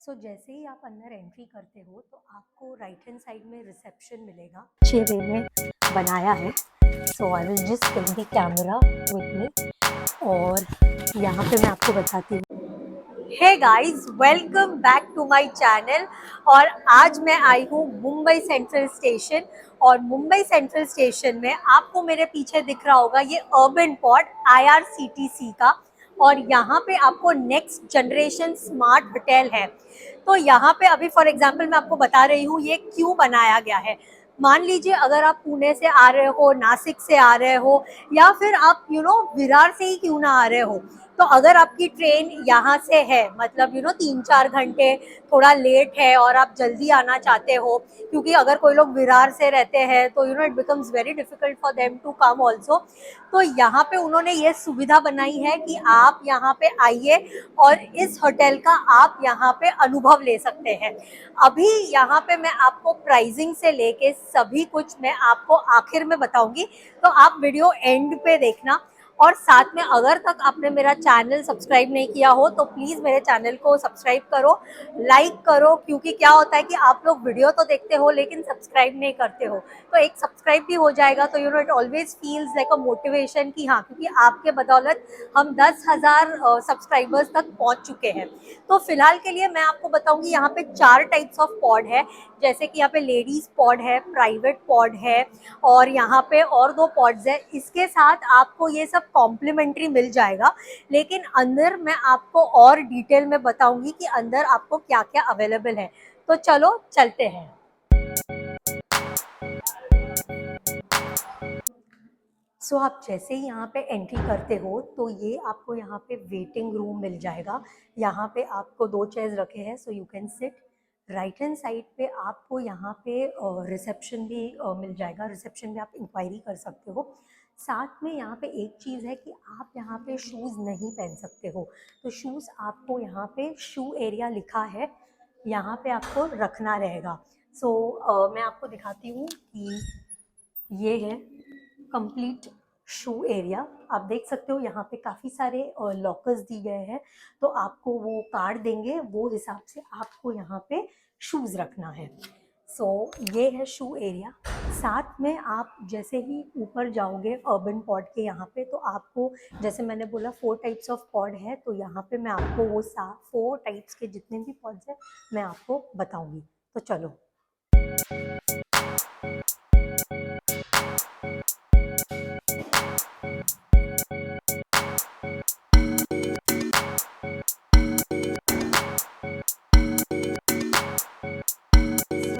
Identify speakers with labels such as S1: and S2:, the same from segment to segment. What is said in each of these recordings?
S1: जैसे ही आप अंदर एंट्री करते हो तो आपको राइट हैंड साइड में रिसेप्शन मिलेगा। अच्छे वे में बनाया है। I will just take the camera with me और यहाँ पे मैं आपको बताती हूँ। Hey guys, welcome back to my channel. और आज मैं आई हूँ मुंबई सेंट्रल स्टेशन। और मुंबई सेंट्रल स्टेशन में आपको मेरे पीछे दिख रहा होगा ये अर्बन पॉड IRCTC का। और यहाँ पे आपको नेक्स्ट जनरेशन स्मार्ट होटल है। तो यहाँ पे अभी फॉर एग्जांपल मैं आपको बता रही हूँ ये क्यों बनाया गया है। मान लीजिए अगर आप पुणे से आ रहे हो, नासिक से आ रहे हो, या फिर आप विरार से ही क्यों ना आ रहे हो, तो अगर आपकी ट्रेन यहाँ से है, मतलब 3-4 घंटे थोड़ा लेट है और आप जल्दी आना चाहते हो, क्योंकि अगर कोई लोग विरार से रहते हैं तो it becomes very difficult for them to come also. तो यहाँ पे उन्होंने ये सुविधा बनाई है कि आप यहाँ पे आइए और इस होटल का आप यहाँ पे अनुभव ले सकते हैं। अभी यहाँ पे मैं आपको प्राइसिंग से लेके सभी कुछ मैं आपको आखिर में बताऊंगी, तो आप वीडियो एंड पे देखना। और साथ में अगर तक आपने मेरा चैनल सब्सक्राइब नहीं किया हो तो प्लीज़ मेरे चैनल को सब्सक्राइब करो, लाइक करो, क्योंकि क्या होता है कि आप लोग वीडियो तो देखते हो लेकिन सब्सक्राइब नहीं करते हो। तो एक सब्सक्राइब भी हो जाएगा तो it always feels like a motivation कि हाँ, क्योंकि आपके बदौलत हम 10,000 सब्सक्राइबर्स तक पहुंच चुके हैं। तो फिलहाल के लिए मैं आपको बताऊंगी यहाँ पे 4 टाइप्स ऑफ पॉड है। जैसे कि यहाँ पे लेडीज पॉड है, प्राइवेट पॉड है, और यहाँ पे और 2 पॉड्स है। इसके साथ आपको ये सब कॉम्प्लीमेंट्री मिल जाएगा, लेकिन अंदर मैं आपको और डिटेल में बताऊंगी कि अंदर आपको क्या क्या अवेलेबल है। तो चलो चलते हैं। आप जैसे ही यहाँ पे एंट्री करते हो तो ये आपको यहाँ पे वेटिंग रूम मिल जाएगा। यहाँ पे आपको 2 चेयर्स रखे हैं, so you can sit. Right hand side पे आपको यहाँ पे रिसेप्शन भी मिल जाएगा। रिसेप्शन में आप इंक्वायरी कर सकते हो। साथ में यहाँ पे एक चीज़ है कि आप यहाँ पे शूज़ नहीं पहन सकते हो, तो शूज़ आपको यहाँ पे शू एरिया लिखा है, यहाँ पे आपको रखना रहेगा। मैं आपको दिखाती हूँ कि ये है कंप्लीट शू एरिया। आप देख सकते हो यहाँ पे काफ़ी सारे लॉकर्स दिए गए हैं, तो आपको वो कार्ड देंगे, वो हिसाब से आपको यहाँ पे शूज़ रखना है। ये है शू एरिया। साथ में आप जैसे ही ऊपर जाओगे अर्बन पॉड के यहाँ पे, तो आपको जैसे मैंने बोला 4 टाइप्स ऑफ पॉड है, तो यहाँ पे मैं आपको वो 4 टाइप्स के जितने भी पॉड्स हैं मैं आपको बताऊँगी। तो चलो।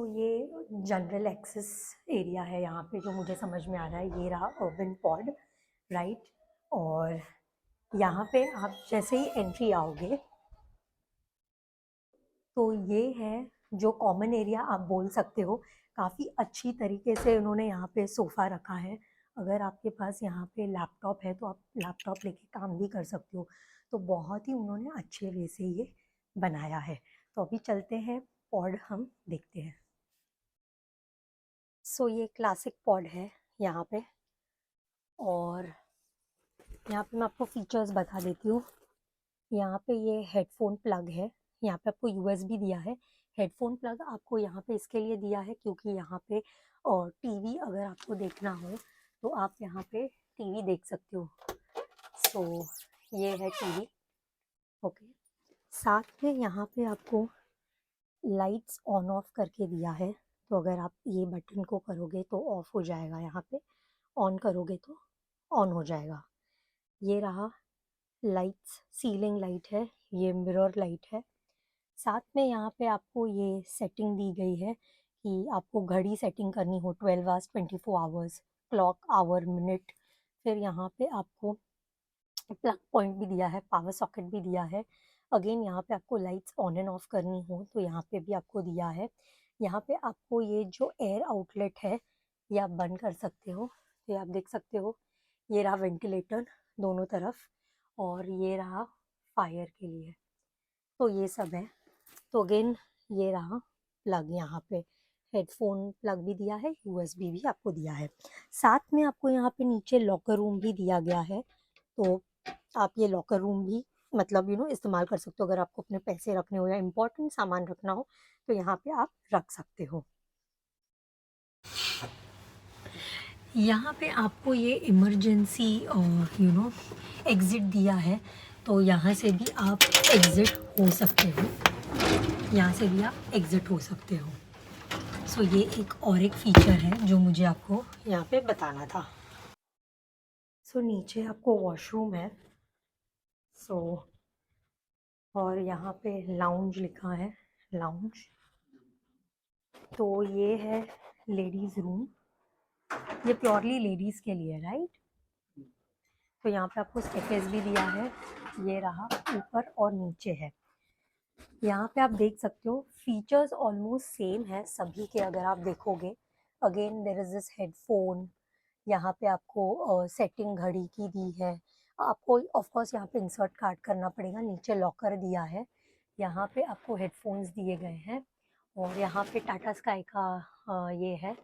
S1: ये जनरल एक्सेस एरिया है यहाँ पे, जो मुझे समझ में आ रहा है ये रहा अर्बन पॉड, राइट। और यहाँ पे आप जैसे ही एंट्री आओगे तो ये है जो कॉमन एरिया आप बोल सकते हो। काफ़ी अच्छी तरीके से उन्होंने यहाँ पे सोफ़ा रखा है। अगर आपके पास यहाँ पे लैपटॉप है तो आप लैपटॉप लेके काम भी कर सकते हो। तो बहुत ही उन्होंने अच्छे वे से ये बनाया है। तो अभी चलते हैं, पॉड हम देखते हैं। ये क्लासिक पॉड है यहाँ पे। और यहाँ पे मैं आपको फीचर्स बता देती हूँ। यहाँ पे ये हेडफोन प्लग है, यहाँ पे आपको यूएसबी दिया है। हेडफोन प्लग आपको यहाँ पे इसके लिए दिया है क्योंकि यहाँ पे और टीवी अगर आपको देखना हो तो आप यहाँ पे टीवी देख सकते हो। ये है टीवी, ओके। साथ में यहाँ पे आपको लाइट्स ऑन ऑफ करके दिया है, तो अगर आप ये बटन को करोगे तो ऑफ हो जाएगा, यहाँ पे ऑन करोगे तो ऑन हो जाएगा। ये रहा लाइट्स, सीलिंग लाइट है, ये मिरर लाइट है। साथ में यहाँ पे आपको ये सेटिंग दी गई है कि आपको घड़ी सेटिंग करनी हो 12 hours, 24 hours, clock, hour, minute. फिर यहाँ पे आपको प्लग पॉइंट भी दिया है, पावर सॉकेट भी दिया है। अगेन यहाँ पे आपको लाइट्स ऑन एंड ऑफ करनी हो तो यहाँ पे भी आपको दिया है। यहाँ पे आपको ये जो एयर आउटलेट है ये आप बंद कर सकते हो। ये आप देख सकते हो, ये रहा वेंटिलेटर दोनों तरफ, और ये रहा फायर के लिए। तो ये सब है। तो अगेन ये रहा प्लग, यहाँ पे हेडफोन प्लग भी दिया है, यूएसबी भी आपको दिया है। साथ में आपको यहाँ पे नीचे लॉकर रूम भी दिया गया है, तो आप ये लॉकर रूम भी मतलब इस्तेमाल कर सकते हो। अगर आपको अपने पैसे रखने हो या इम्पोर्टेंट सामान रखना हो तो यहाँ पे आप रख सकते हो। यहाँ पे आपको ये इमरजेंसी एग्ज़िट दिया है, तो यहाँ से भी आप एग्ज़िट हो सकते हो, यहाँ से भी आप एग्ज़िट हो सकते हो। सो ये एक और एक फ़ीचर है जो मुझे आपको यहाँ पे बताना था। सो नीचे आपको वॉशरूम है, सो और यहाँ पे लाउंज लिखा है, लाउंज। तो ये है लेडीज़ रूम, ये प्योरली लेडीज़ के लिए, राइट। तो यहाँ पे आपको स्टेयरकेस भी दिया है, ये रहा, ऊपर और नीचे है। यहाँ पे आप देख सकते हो फीचर्स ऑलमोस्ट सेम है सभी के, अगर आप देखोगे। Again there is this headphone, यहाँ पे आपको सेटिंग घड़ी की दी है। आपको ऑफ कोर्स यहाँ पे इंसर्ट कार्ड करना पड़ेगा, नीचे लॉकर दिया है, यहाँ पे आपको हेडफोन्स दिए गए हैं, और यहाँ पे टाटा स्काई का ये है,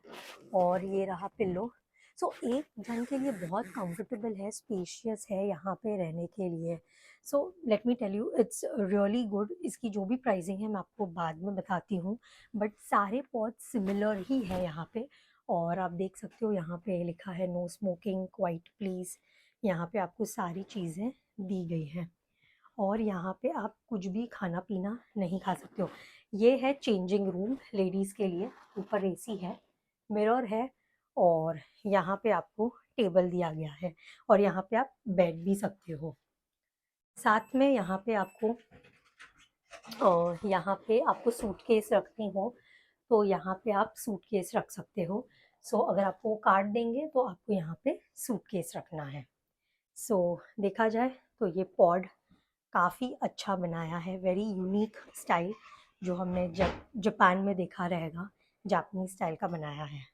S1: और ये रहा पिल्लो। सो एक जन के लिए बहुत कंफर्टेबल है, स्पेशियस है यहाँ पे रहने के लिए। So let me tell you it's really good. इसकी जो भी प्राइसिंग है मैं आपको बाद में बताती हूँ, बट सारे पॉट सिमिलर ही है यहाँ पे। और आप देख सकते हो यहाँ पे लिखा है नो स्मोकिंग, क्वाइट प्लीज़। यहाँ पे आपको सारी चीज़ें दी गई हैं, और यहाँ पे आप कुछ भी खाना पीना नहीं खा सकते हो। ये है चेंजिंग रूम लेडीज़ के लिए, ऊपर एसी है, मिरर है, और यहाँ पे आपको टेबल दिया गया है, और यहाँ पे आप बैठ भी सकते हो। साथ में यहाँ पे आपको सूटकेस रखनी हो तो यहाँ पे आप सूटकेस रख सकते हो। सो अगर आपको कार्ड देंगे तो आपको यहाँ पे सूटकेस रखना है। सो देखा जाए तो ये पॉड काफ़ी अच्छा बनाया है, वेरी यूनिक स्टाइल, जो हमने जापान में देखा रहेगा, जापानी स्टाइल का बनाया है।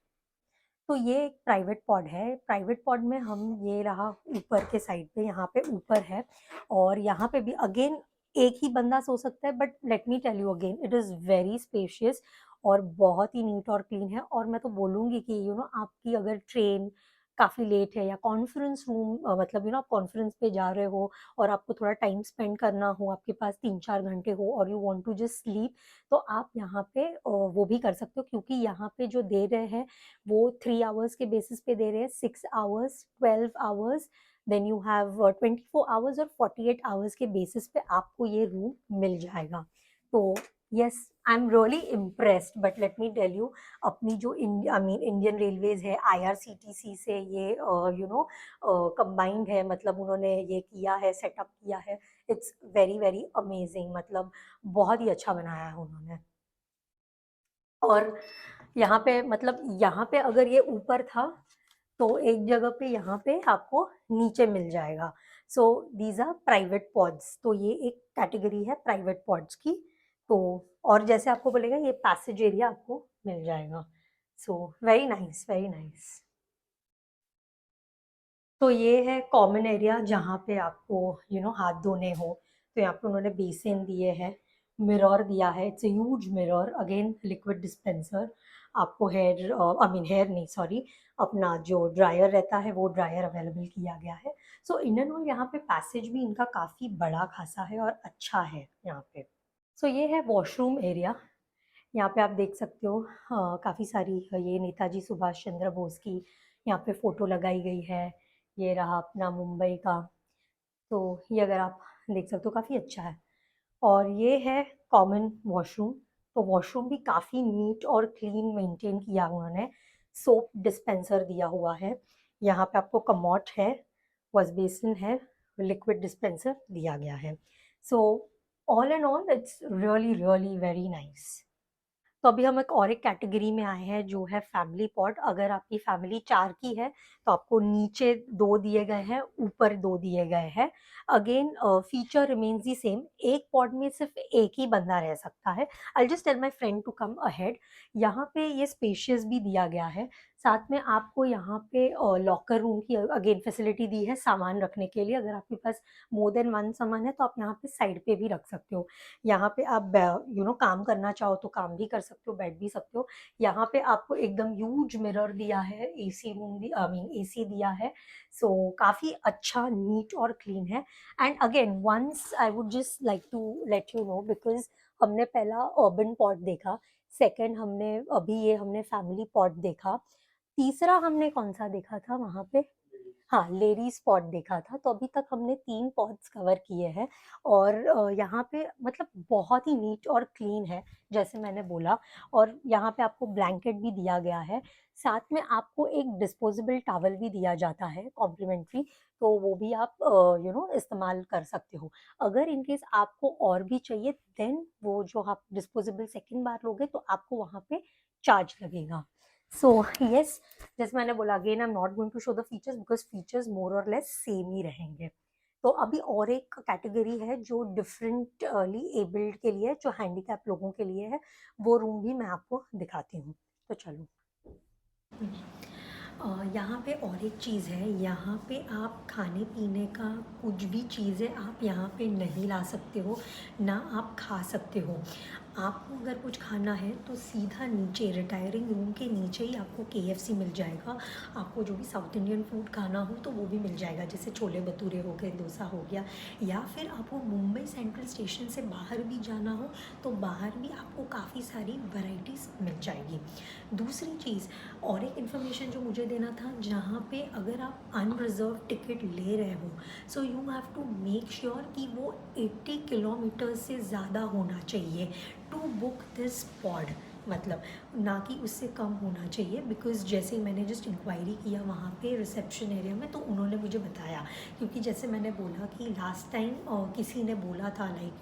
S1: तो ये एक प्राइवेट पॉड है। प्राइवेट पॉड में हम, ये रहा ऊपर के साइड पे, यहाँ पे ऊपर है, और यहाँ पे भी अगेन एक ही बंदा सो सकता है, but let me tell you again it is very spacious और बहुत ही नीट और क्लीन है। और मैं तो बोलूँगी कि आपकी अगर ट्रेन काफ़ी लेट है, या कॉन्फ्रेंस रूम मतलब आप कॉन्फ्रेंस पे जा रहे हो और आपको थोड़ा टाइम स्पेंड करना हो, आपके पास 3-4 घंटे हो और you want to just sleep, तो आप यहाँ पे वो भी कर सकते हो, क्योंकि यहाँ पे जो दे रहे हैं वो 3 आवर्स के बेसिस पे दे रहे हैं, 6 hours, 12 hours, then you have 24 hours, और 48 आवर्स के बेसिस पे आपको ये रूम मिल जाएगा। तो yes, I am really impressed, but let me tell you, अपनी जो इंडियन रेलवेज है, IRCTC से ये कंबाइंड है, मतलब उन्होंने ये किया है, सेटअप किया है। इट्स वेरी वेरी अमेजिंग, मतलब बहुत ही अच्छा बनाया है उन्होंने। और यहाँ पे, मतलब यहाँ पे अगर ये ऊपर था तो एक जगह पे यहाँ पे आपको नीचे मिल जाएगा। So these are private pods, तो ये एक कैटेगरी है प्राइवेट पॉड्स की। तो और जैसे आपको बोलेगा ये पैसेज एरिया आपको मिल जाएगा। So very nice, very nice. तो ये है कॉमन एरिया जहाँ पे आपको हाथ धोने हो, तो यहाँ पे उन्होंने बेसिन दिए हैं, मिरर दिया है, it's huge mirror, again liquid dispenser, आपको हेयर हेयर नहीं, सॉरी, अपना जो ड्रायर रहता है वो ड्रायर अवेलेबल किया गया है। सो इन एंड ऑल यहाँ पे पैसेज भी इनका काफ़ी बड़ा खासा है और अच्छा है यहाँ पे। सो ये है वॉशरूम एरिया, यहाँ पे आप देख सकते हो काफ़ी सारी ये नेताजी सुभाष चंद्र बोस की यहाँ पे फ़ोटो लगाई गई है। ये रहा अपना मुंबई का, तो ये अगर आप देख सकते हो काफ़ी अच्छा है। और ये है कॉमन वॉशरूम, तो वॉशरूम भी काफ़ी नीट और क्लीन मेंटेन किया उन्होंने, सोप डिस्पेंसर दिया हुआ है, यहाँ पे आपको कमोट है, वॉश बेसिन है, लिक्विड डिस्पेंसर दिया गया है। So all and all it's really really very nice. तो अभी हम एक और एक कैटेगरी में आए हैं जो है फैमिली पॉड। अगर आपकी फैमिली 4 की है तो आपको नीचे 2 दिए गए हैं, ऊपर 2 दिए गए हैं। Again feature remains the same, एक पॉड में सिर्फ एक ही बंदा रह सकता है। I just tell my friend to come ahead. यहाँ पे ये स्पेशियस भी दिया गया है, साथ में आपको यहाँ पे लॉकर रूम की अगेन फैसिलिटी दी है सामान रखने के लिए। अगर आपके पास मोर देन वन सामान है तो आप यहाँ पे साइड पे भी रख सकते हो। यहाँ पे आप काम करना चाहो तो काम भी कर सकते हो, बैठ भी सकते हो। यहाँ पे आपको एकदम ह्यूज मिरर दिया है, एसी रूम भी आई मीन एसी दिया है। सो काफ़ी अच्छा, नीट और क्लीन है। And again once I would just like to let you know, because हमने पहला अर्बन पॉट देखा, सेकंड हमने फैमिली पॉट देखा, तीसरा हमने कौन सा देखा था वहां पे, हाँ लेडी स्पॉट देखा था। तो अभी तक हमने 3 पॉट्स कवर किए हैं। और यहाँ पे मतलब बहुत ही नीट और क्लीन है जैसे मैंने बोला। और यहाँ पे आपको ब्लैंकेट भी दिया गया है, साथ में आपको एक डिस्पोजेबल टॉवल भी दिया जाता है कॉम्प्लीमेंट्री। तो वो भी आप इस्तेमाल कर सकते हो। अगर इन केस आपको और भी चाहिए देन वो जो आप डिस्पोजेबल सेकेंड बार लोगे तो आपको वहाँ पे चार्ज लगेगा। सो यस, जैसे मैंने बोला again I am not going to show the features because features more और लेस सेम ही रहेंगे। तो अभी और एक कैटेगरी है जो डिफरेंटली एबल्ड के लिए, जो हैंडीकैप लोगों के लिए है, वो रूम भी मैं आपको दिखाती हूँ। तो चलो, यहाँ पे और एक चीज़ है, यहाँ पे आप खाने पीने का कुछ भी चीज़ें आप यहाँ पे नहीं ला सकते हो, ना आप खा सकते हो। आपको अगर कुछ खाना है तो सीधा नीचे रिटायरिंग रूम के नीचे ही आपको KFC मिल जाएगा। आपको जो भी साउथ इंडियन फूड खाना हो तो वो भी मिल जाएगा, जैसे छोले भटूरे हो गए, डोसा हो गया। या फिर आपको मुंबई सेंट्रल स्टेशन से बाहर भी जाना हो तो बाहर भी आपको काफ़ी सारी वैरायटीज़ मिल जाएगी। दूसरी चीज़ और एक इन्फॉर्मेशन जो मुझे देना था, जहाँ पे अगर आप अनरिजर्व टिकट ले रहे हो so you have to make sure कि वो 80 किलोमीटर से ज़्यादा होना चाहिए टू बुक दिस पॉड, मतलब ना कि उससे कम होना चाहिए। बिकॉज जैसे ही मैंने जस्ट इंक्वायरी किया वहाँ पे रिसेप्शन एरिया में तो उन्होंने मुझे बताया, क्योंकि जैसे मैंने बोला कि लास्ट टाइम किसी ने बोला था लाइक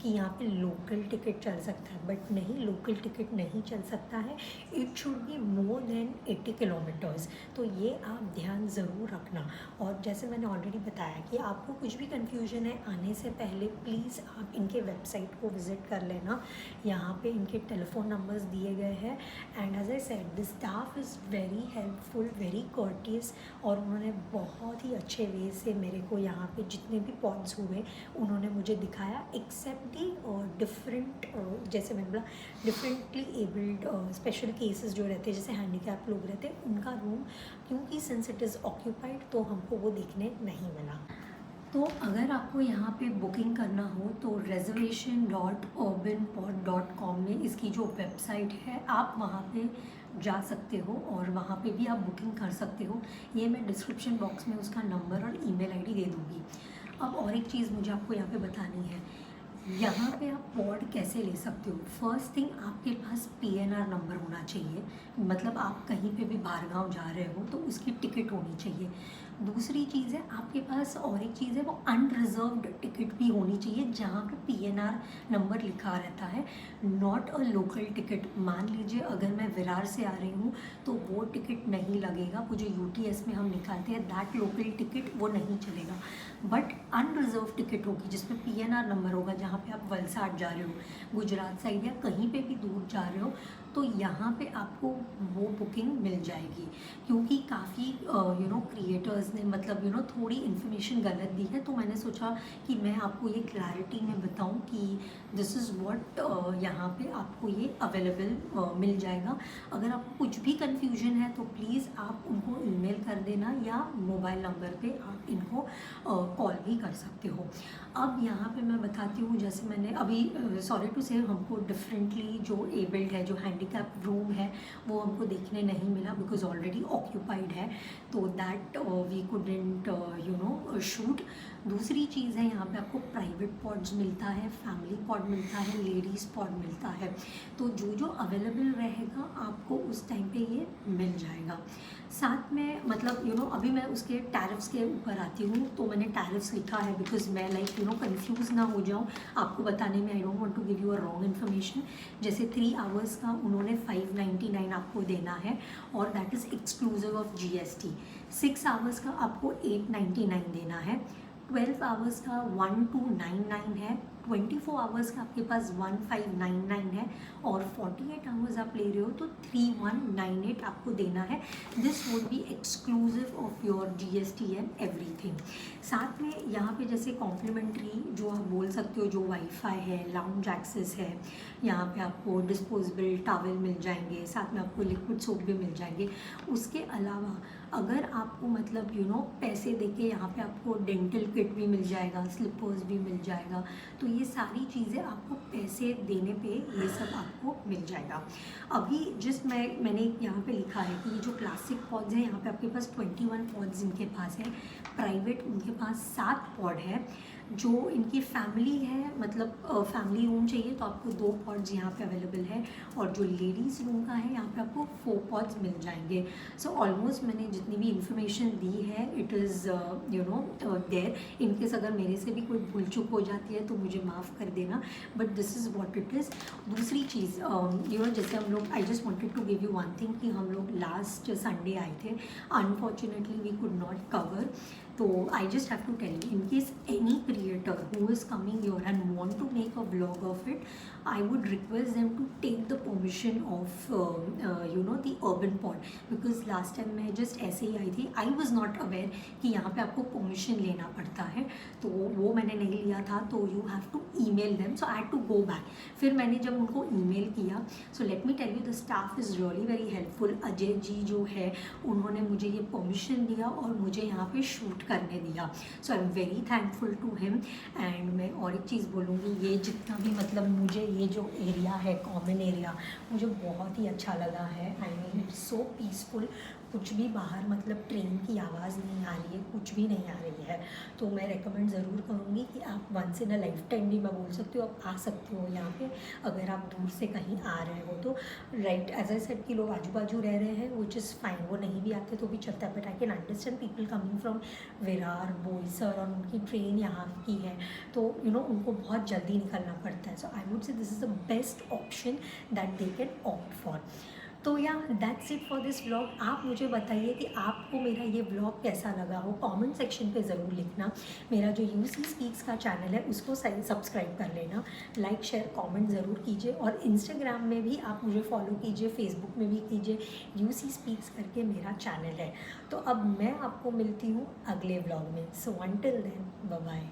S1: कि यहाँ पे लोकल टिकट चल सकता है, बट नहीं, लोकल टिकट नहीं चल सकता है। It should be more than 80 kilometres. तो ये आप ध्यान ज़रूर रखना। और जैसे मैंने ऑलरेडी बताया कि आपको कुछ भी कन्फ्यूजन है आने से पहले, प्लीज़ आप इनके वेबसाइट को विज़िट कर लेना। यहाँ पे इनके टेलीफोन नंबर्स दिए गए हैं। And as I said the staff is very helpful, very courteous, और उन्होंने बहुत ही अच्छे वे से मेरे को यहाँ पे जितने भी पॉड्स हुए उन्होंने मुझे दिखाया, एक्सेप्ट दी डिफरेंट जैसे मैंने बोला डिफरेंटली एबल्ड स्पेशल केसेस जो रहते हैं, जैसे हैंडीकैप लोग रहते हैं, उनका रूम क्योंकि सिंस इट इज़ ऑक्यूपाइड तो हमको वो देखने नहीं मिला। तो अगर आपको यहाँ पे बुकिंग करना हो तो reservation.urbanpod.com में इसकी जो वेबसाइट है आप वहाँ पे जा सकते हो और वहाँ पे भी आप बुकिंग कर सकते हो। ये मैं डिस्क्रिप्शन बॉक्स में उसका नंबर और ईमेल आईडी दे दूँगी। अब और एक चीज़ मुझे आपको यहाँ पे बतानी है, यहाँ पे आप पॉड कैसे ले सकते हो। फर्स्ट थिंग, आपके पास PNR नंबर होना चाहिए, मतलब आप कहीं पे भी बाहर गाँव जा रहे हो तो उसकी टिकट होनी चाहिए। दूसरी चीज़ है आपके पास और एक चीज़ है, वो अनरिजर्व्ड टिकट भी होनी चाहिए जहाँ पे PNR नंबर लिखा रहता है, नॉट अ लोकल टिकट। मान लीजिए अगर मैं विरार से आ रही हूँ तो वो टिकट नहीं लगेगा, वो जो UTS में हम निकालते हैं दैट लोकल टिकट वो नहीं चलेगा। बट अनरिजर्व टिकट होगी जिसमें PNR नंबर होगा, जहाँ पे आप वलसाड जा रहे हो, गुजरात साइड या कहीं पे भी दूर जा रहे हो तो यहाँ पे आपको वो बुकिंग मिल जाएगी। क्योंकि काफ़ी क्रिएटर्स ने मतलब थोड़ी इन्फॉर्मेशन गलत दी है, तो मैंने सोचा कि मैं आपको ये क्लैरिटी में बताऊं कि दिस इज़ व्हाट यहाँ पे आपको ये अवेलेबल मिल जाएगा। अगर आपको कुछ भी कन्फ्यूजन है तो प्लीज़ आप उनको ईमेल कर देना या मोबाइल नंबर पे आप इनको कॉल भी कर सकते हो। अब यहाँ पे मैं बताती हूँ, जैसे मैंने अभी सॉरी टू से हमको डिफरेंटली जो एबल्ड है, जो हैंडीकैप रूम है वो हमको देखने नहीं मिला बिकॉज ऑलरेडी ऑक्यूपाइड है, तो दैट वी कुडंट शूट। दूसरी चीज़ है, यहाँ पे आपको प्राइवेट पॉड्स मिलता है, फैमिली पॉड मिलता है, लेडीज़ पॉड मिलता है। तो जो जो अवेलेबल रहेगा आपको उस टाइम पे ये मिल जाएगा। साथ में मतलब अभी मैं उसके टैरिफ्स के ऊपर आती हूँ, तो मैंने टैरिफ्स लिखा है बिकॉज मैं लाइक कंफ्यूज ना हो जाऊँ आपको बताने में। I don't want to give you a wrong information. जैसे 3 आवर्स का उन्होंने 599 आपको देना है और that is exclusive of GST। 6 hours का आपको 899 देना है। 12 आवर्स का 1299 है 24 आवर्स का आपके पास 1599 है और 48 आवर्स आप ले रहे हो तो 3198 आपको देना है। This would be exclusive of your GST and everything. साथ में यहाँ पे जैसे कॉम्प्लीमेंट्री जो आप बोल सकते हो, जो वाईफाई है, लाउंज एक्सेस है, यहाँ पे आपको डिस्पोजेबल टॉवल मिल जाएंगे, साथ में आपको लिक्विड सोप भी मिल जाएंगे। उसके अलावा अगर आपको मतलब पैसे देके यहाँ पे आपको डेंटल किट भी मिल जाएगा, स्लिपर्स भी मिल जाएगा, तो ये सारी चीज़ें आपको पैसे देने पे ये सब आपको मिल जाएगा। अभी जस्ट मैंने यहाँ पे लिखा है कि ये जो क्लासिक पॉड्स हैं यहाँ पे आपके पास 21 पॉड्स इनके पास है, प्राइवेट उनके पास 7 पॉड है। जो इनकी फैमिली है, मतलब फैमिली रूम चाहिए तो आपको 2 पॉड्स यहाँ पे अवेलेबल है, और जो लेडीज़ रूम का है यहाँ पे आपको 4 पॉड्स मिल जाएंगे। सो ऑलमोस्ट मैंने जितनी भी इंफॉर्मेशन दी है इट इज़ देयर। इनकेस अगर मेरे से भी कोई भूल चूक हो जाती है तो मुझे माफ़ कर देना, but this is what it is. दूसरी चीज़ जैसे हम लोग, I just wanted to give you one thing कि हम लोग लास्ट संडे आए थे, unfortunately we could not cover. तो I just have to tell you, in case any creator who is coming your end want to make a vlog of it, I would request them to take the permission of the urban pod, because last time मैं just ऐसे ही आई थी, I was not aware कि यहाँ पे आपको permission लेना पड़ता है, तो वो मैंने नहीं लिया था, तो you have to email them, so I had to go back। फिर मैंने जब उनको email किया, so let me tell you the staff is really very helpful। Ajay ji जो है उन्होंने मुझे ये permission दिया और मुझे यहाँ पे शूट करने दिया, so I am very thankful to him। And मैं और एक चीज़ बोलूँगी, ये जितना भी मतलब मुझे ये जो एरिया है, कॉमन एरिया, मुझे बहुत ही अच्छा लगा है। I mean it's so peaceful, कुछ भी बाहर मतलब ट्रेन की आवाज़ नहीं आ रही है, कुछ भी नहीं आ रही है। तो मैं रेकमेंड ज़रूर करूँगी कि आप once in a lifetime भी, मैं बोल सकती हूँ, आप आ सकते हो यहाँ पे अगर आप दूर से कहीं आ रहे हो तो। राइट, एज आई सेड कि लोग आजू बाजू रह रहे हैं, विच इज़ फाइन, वो नहीं भी आते तो भी चलता है, but I can understand people coming from Virar, Boisar, और उनकी ट्रेन यहाँ की है तो उनको बहुत जल्दी निकलना पड़ता है। So I would say this is the best option that they can opt for. तो या that's it for this vlog. आप मुझे बताइए कि आपको मेरा ये व्लॉग कैसा लगा हो, कमेंट सेक्शन पे ज़रूर लिखना। मेरा जो यूसी स्पीक्स का चैनल है उसको सब्सक्राइब कर लेना, लाइक शेयर कमेंट ज़रूर कीजिए, और इंस्टाग्राम में भी आप मुझे फॉलो कीजिए, फेसबुक में भी कीजिए, यूसी स्पीक्स करके मेरा चैनल है। तो अब मैं आपको मिलती हूँ अगले व्लॉग में। So until then, bye bye.